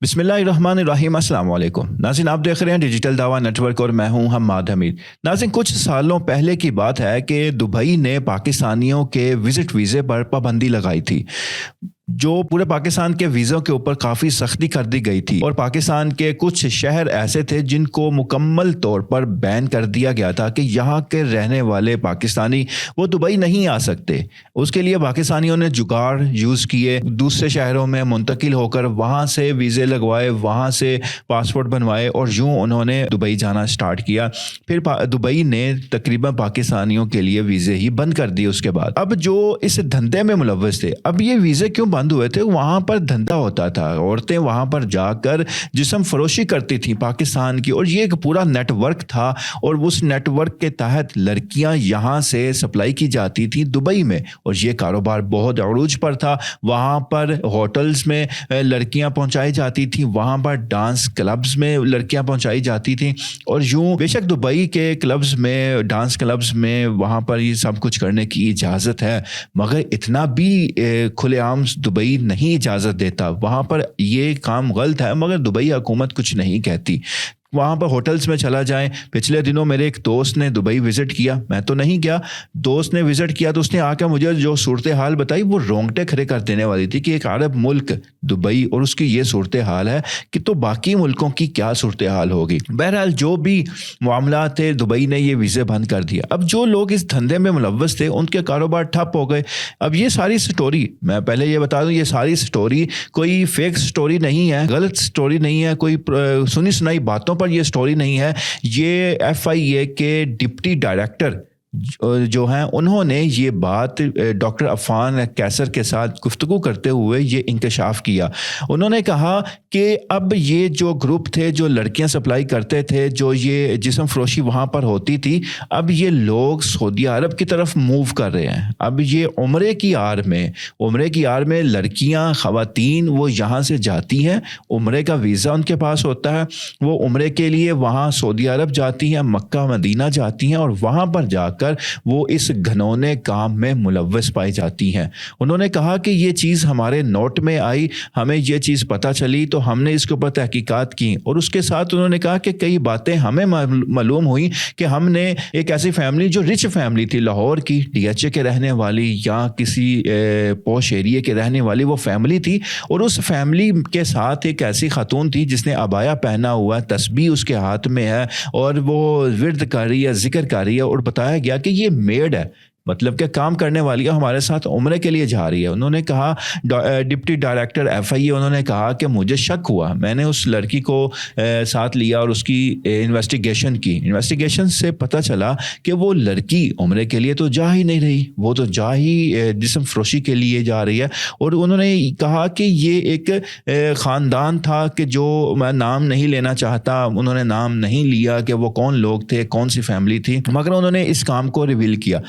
बिस्मिल्लाहिर्रहमानिर्रहीम। अस्सलाम वालेकुम नाज़रीन, आप देख रहे हैं डिजिटल दावा नेटवर्क और मैं हूं हम्माद हमीद। नाज़रीन, कुछ सालों पहले की बात है कि दुबई ने पाकिस्तानियों के विज़िट वीज़े पर पाबंदी लगाई थी, जो पूरे पाकिस्तान के वीज़ों के ऊपर काफ़ी सख्ती कर दी गई थी और पाकिस्तान के कुछ शहर ऐसे थे जिनको मुकम्मल तौर पर बैन कर दिया गया था कि यहाँ के रहने वाले पाकिस्तानी वो दुबई नहीं आ सकते। उसके लिए पाकिस्तानियों ने जुगाड़ यूज़ किए, दूसरे शहरों में मुंतकिल होकर वहाँ से वीज़े लगवाए, वहाँ से पासपोर्ट बनवाए और यूँ उन्होंने दुबई जाना स्टार्ट किया। फिर दुबई ने तकरीबन पाकिस्तानियों के लिए वीज़े ही बंद कर दिए। उसके बाद अब जो इस धंधे में मुलव्वस थे, अब ये वीज़े क्यों बंद हुए थे? वहाँ पर धंधा होता था, औरतें वहाँ पर जाकर जिस्म फरोशी करती थी पाकिस्तान की, और ये एक पूरा नेटवर्क था और उस नेटवर्क के तहत लड़कियाँ यहाँ से सप्लाई की जाती थी दुबई में, और ये कारोबार बहुत अरूज पर था। वहाँ पर होटल्स में लड़कियाँ पहुँचाई जाती थी, वहाँ पर डांस क्लब्स में लड़कियाँ पहुँचाई जाती थी, और यूँ बेशक दुबई के क्लब्स में, डांस क्लब्स में वहाँ पर ये सब कुछ करने की इजाज़त है, मगर इतना भी खुलेआम दुबई नहीं इजाज़त देता। वहाँ पर ये काम गलत है, मगर दुबई हुकूमत कुछ नहीं कहती। वहाँ पर होटल्स में चला जाएं। पिछले दिनों मेरे एक दोस्त ने दुबई विज़िट किया, मैं तो नहीं गया, दोस्त ने विज़िट किया, तो उसने आकर मुझे जो सूरत हाल बताई वो रोंगटे खड़े कर देने वाली थी कि एक अरब मुल्क दुबई और उसकी ये सूरत हाल है कि तो बाकी मुल्कों की क्या सूरत हाल होगी। बहरहाल जो भी मामला थे, दुबई ने ये वीज़े बंद कर दिया। अब जो लोग इस धंधे में मुलव्वस थे उनके कारोबार ठप हो गए। अब ये सारी स्टोरी, मैं पहले ये बता दूँ, ये सारी स्टोरी कोई फेक स्टोरी नहीं है, गलत स्टोरी नहीं है, कोई सुनी सुनाई बातों ये स्टोरी नहीं है। ये FIA के डिप्टी डायरेक्टर जो हैं उन्होंने ये बात डॉक्टर अफान कैसर के साथ गुफ्तगू करते हुए ये इंकशाफ किया। उन्होंने कहा कि अब ये जो ग्रुप थे जो लड़कियां सप्लाई करते थे, जो ये जिस्म फरोशी वहाँ पर होती थी, अब ये लोग सऊदी अरब की तरफ मूव कर रहे हैं। अब ये उम्रे की आड़ में लड़कियां, ख़वातीन वो यहाँ से जाती हैं, उम्रे का वीज़ा उनके पास होता है, वो उम्रे के लिए वहाँ सऊदी अरब जाती हैं, मक्का मदीना जाती हैं, और वहाँ पर जाकर वो इस घनौने काम में मुलव्वस पाई जाती हैं। उन्होंने कहा कि ये चीज़ हमारे नोट में आई, हमें ये चीज़ पता चली तो हमने इसके ऊपर तहकीकात की, और उसके साथ उन्होंने कहा कि कई बातें हमें मालूम हुई कि हमने एक ऐसी फैमिली जो रिच फैमिली थी, लाहौर की DHA के रहने वाली या किसी पॉश एरिया के रहने वाली वो फैमिली थी, और उस फैमिली के साथ एक ऐसी खातून थी जिसने अबाया पहना हुआ, तस्बीह उसके हाथ में है और वो विर्द कर रही है, जिक्र कर रही है, और बताया गया कि ये मेड है, मतलब कि काम करने वाली है, हमारे साथ उम्रे के लिए जा रही है। उन्होंने कहा, डिप्टी डायरेक्टर FIA, उन्होंने कहा कि मुझे शक हुआ, मैंने उस लड़की को साथ लिया और उसकी इन्वेस्टिगेशन की। इन्वेस्टिगेशन से पता चला कि वो लड़की उम्रे के लिए तो जा ही नहीं रही, वो तो जा ही जिस्म फरोशी के लिए जा रही है। और उन्होंने कहा कि ये एक ख़ानदान था कि जो मैं नाम नहीं लेना चाहता, उन्होंने नाम नहीं लिया कि वो कौन लोग थे, कौन सी फैमिली थी, मगर उन्होंने इस काम को रिवील किया।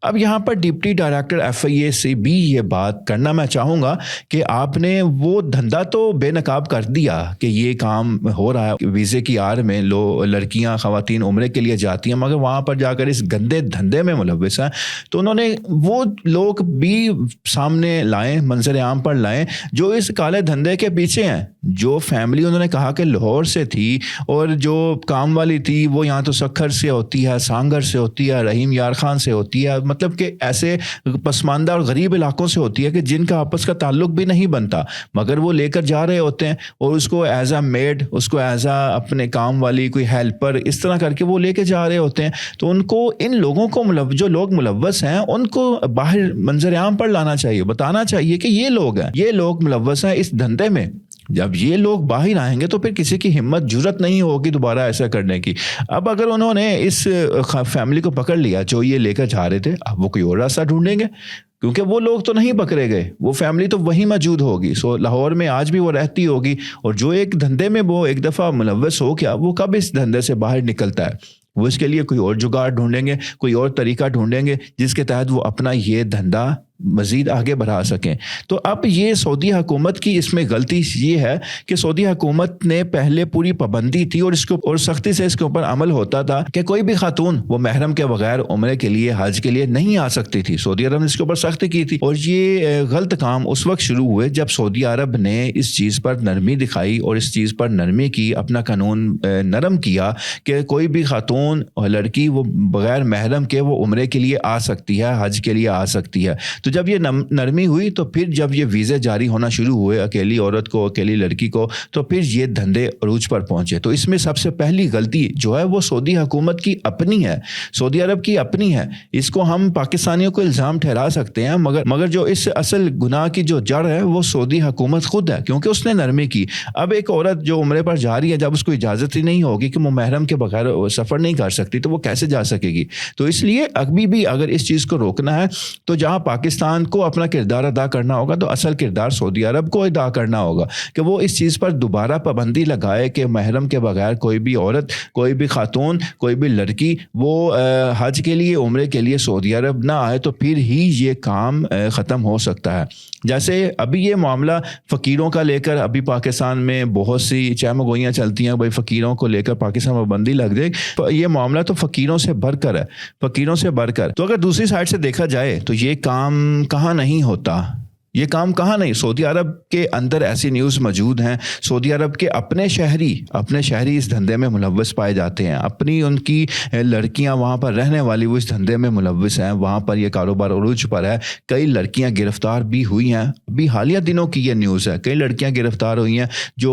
अब यहाँ पर डिप्टी डायरेक्टर FIA से भी ये बात करना मैं चाहूँगा कि आपने वो धंधा तो बेनकाब कर दिया कि ये काम हो रहा है, वीज़े की आड़ में लड़कियाँ, ख़वातीन उम्रे के लिए जाती हैं, मगर वहाँ पर जाकर इस गंदे धंधे में मुलव्वस हैं। तो उन्होंने वो लोग भी सामने लाएं, मंजर आम पर लाएं जो इस काले धंधे के पीछे हैं। जो फैमिली उन्होंने कहा कि लाहौर से थी और जो काम वाली थी वो यहाँ तो सखर से होती है, सांगर से होती है, रहीम यार खान से होती है, मतलब कि ऐसे पसमानदा और गरीब इलाकों से होती है कि जिनका आपस का ताल्लुक भी नहीं बनता, मगर वो लेकर जा रहे होते हैं और उसको एज अ मेड, उसको एज अ अपने काम वाली, कोई हेल्पर, इस तरह करके वो लेके जा रहे होते हैं। तो उनको, इन लोगों को, जो लोग मुलव्वस हैं, उनको बाहर मंजर आम पर लाना चाहिए, बताना चाहिए कि ये लोग हैं, ये लोग मुलव्वस हैं इस धंधे में। जब ये लोग बाहर आएंगे तो फिर किसी की हिम्मत जुर्रत नहीं होगी दोबारा ऐसा करने की। अब अगर उन्होंने इस फैमिली को पकड़ लिया जो ये लेकर जा रहे थे, अब वो कोई और रास्ता ढूंढेंगे, क्योंकि वो लोग तो नहीं पकड़े गए, वो फैमिली तो वहीं मौजूद होगी। सो लाहौर में आज भी वो रहती होगी, और जो एक धंधे में वो एक दफ़ा मुलव्वस हो गया, वो कब इस धंधे से बाहर निकलता है? वो इसके लिए कोई और जुगाड़ ढूंढेंगे, कोई और तरीका ढूंढेंगे जिसके तहत वो अपना ये धंधा مزید آگے بڑھا سکیں. تو اب یہ سعودی حکومت کی اس میں غلطی یہ ہے کہ سعودی حکومت نے پہلے پوری پابندی تھی اور اس کو اور سختی سے اس کے اوپر عمل ہوتا تھا کہ کوئی بھی خاتون وہ محرم کے بغیر عمرے کے لیے حج کے لیے نہیں آ سکتی تھی. سعودی عرب نے اس کے اوپر سختی کی تھی, اور یہ غلط کام اس وقت شروع ہوئے جب سعودی عرب نے اس چیز پر نرمی دکھائی اور اس چیز پر نرمی کی, اپنا قانون نرم کیا کہ کوئی بھی خاتون اور لڑکی وہ بغیر محرم کے وہ عمرے کے لیے آ سکتی ہے, حج کے لیے آ سکتی ہے. تو جب یہ نرمی ہوئی تو پھر جب یہ ویزے جاری ہونا شروع ہوئے اکیلی عورت کو, اکیلی لڑکی کو, تو پھر یہ دھندے عروج پر پہنچے. تو اس میں سب سے پہلی غلطی جو ہے وہ سعودی حکومت کی اپنی ہے, سعودی عرب کی اپنی ہے. اس کو ہم پاکستانیوں کو الزام ٹھہرا سکتے ہیں, مگر جو اس اصل گناہ کی جو جڑ ہے وہ سعودی حکومت خود ہے, کیونکہ اس نے نرمی کی. اب ایک عورت جو عمرے پر جا رہی ہے, جب اس کو اجازت ہی نہیں ہوگی کہ وہ محرم کے بغیر سفر نہیں کر سکتی, تو وہ کیسے جا سکے گی؟ تو اس لیے ابھی بھی اگر اس چیز کو روکنا ہے تو جہاں پاکستان کو اپنا کردار ادا کرنا ہوگا, تو اصل کردار سعودی عرب کو ادا کرنا ہوگا کہ وہ اس چیز پر دوبارہ پابندی لگائے کہ محرم کے بغیر کوئی بھی عورت, کوئی بھی خاتون, کوئی بھی لڑکی وہ حج کے لیے, عمرے کے لیے سعودی عرب نہ آئے, تو پھر ہی یہ کام ختم ہو سکتا ہے. جیسے ابھی یہ معاملہ فقیروں کا لے کر ابھی پاکستان میں بہت سی چہمگوئیاں چلتی ہیں, بھائی فقیروں کو لے کر پاکستان میں پابندی لگ جائے. یہ معاملہ تو فقیروں سے بڑھ کر ہے, فقیروں سے بڑھ کر. تو اگر دوسری سائڈ سے دیکھا جائے تو یہ کام کہاں نہیں ہوتا, یہ کام کہاں نہیں. سعودی عرب کے اندر ایسی نیوز موجود ہیں, سعودی عرب کے اپنے شہری اس دھندے میں ملوث پائے جاتے ہیں, اپنی ان کی لڑکیاں وہاں پر رہنے والی وہ اس دھندے میں ملوث ہیں, وہاں پر یہ کاروبار عروج پر ہے. کئی لڑکیاں گرفتار بھی ہوئی ہیں, ابھی حالیہ دنوں کی یہ نیوز ہے, کئی لڑکیاں گرفتار ہوئی ہیں جو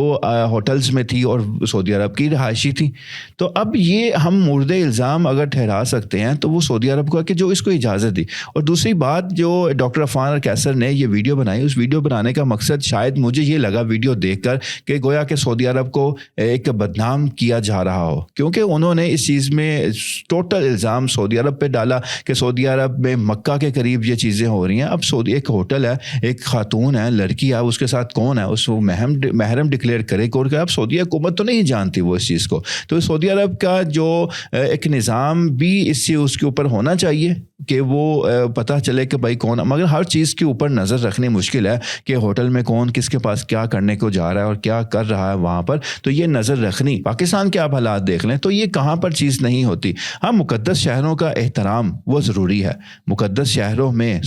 ہوٹلز میں تھی اور سعودی عرب کی رہائشی تھی. تو اب یہ ہم مورد الزام اگر ٹھہرا سکتے ہیں تو وہ سعودی عرب کو ہے کہ جو اس کو اجازت دی. اور دوسری بات, جو ڈاکٹر عفان القیصر نے یہ ویڈیو بنائی, اس ویڈیو بنانے کا مقصد شاید مجھے یہ لگا ویڈیو دیکھ کر کہ گویا کہ سعودی عرب کو ایک بدنام کیا جا رہا ہو, کیونکہ انہوں نے اس چیز میں ٹوٹل الزام سعودی عرب پہ ڈالا کہ سعودی عرب میں مکہ کے قریب یہ چیزیں ہو رہی ہیں. اب سعودی ایک ہوٹل ہے, ایک خاتون ہے, لڑکی ہے, اس کے ساتھ کون ہے, اس کو محرم ڈکلیئر کرے کون کہ اب سعودی حکومت تو نہیں جانتی وہ اس چیز کو. تو سعودی عرب کا جو ایک نظام بھی اس سے اس کے اوپر ہونا چاہیے کہ وہ پتہ چلے کہ بھائی کون, مگر ہر چیز کے اوپر نظر رکھنی مشکل ہے کہ ہوٹل میں کون کس کے پاس کیا کرنے کو جا رہا ہے اور کیا کر رہا ہے وہاں پر. تو یہ نظر رکھنی, پاکستان کے آپ حالات دیکھ لیں تو یہ کہاں پر چیز نہیں ہوتی. ہاں, مقدس شہروں کا احترام وہ ضروری ہے, مقدس شہروں میں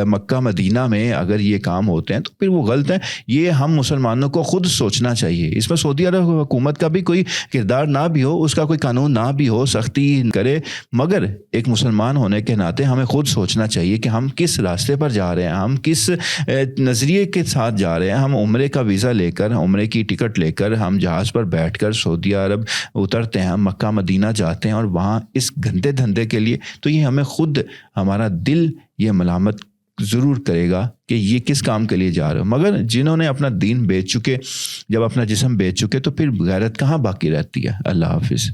مکہ مدینہ میں اگر یہ کام ہوتے ہیں تو پھر وہ غلط ہیں. یہ ہم مسلمانوں کو خود سوچنا چاہیے. اس میں سعودی عرب حکومت کا بھی کوئی کردار نہ بھی ہو, اس کا کوئی قانون نہ بھی ہو, سختی کرے, مگر ایک مسلمان ہونے کے ناطے ہمیں خود سوچنا چاہیے کہ ہم کس راستے پر جا رہے ہیں, ہم کس نظریے کے ساتھ جا رہے ہیں. ہم عمرے کا ویزا لے کر, عمرے کی ٹکٹ لے کر ہم جہاز پر بیٹھ کر سعودی عرب اترتے ہیں, مکہ مدینہ جاتے ہیں اور وہاں اس گندے دھندے کے لیے, تو یہ ہمیں خود, ہمارا دل یہ ملامت ضرور کرے گا کہ یہ کس کام کے لیے جا رہے ہو. مگر جنہوں نے اپنا دین بیچ چکے, جب اپنا جسم بیچ چکے, تو پھر غیرت کہاں باقی رہتی ہے. اللہ حافظ.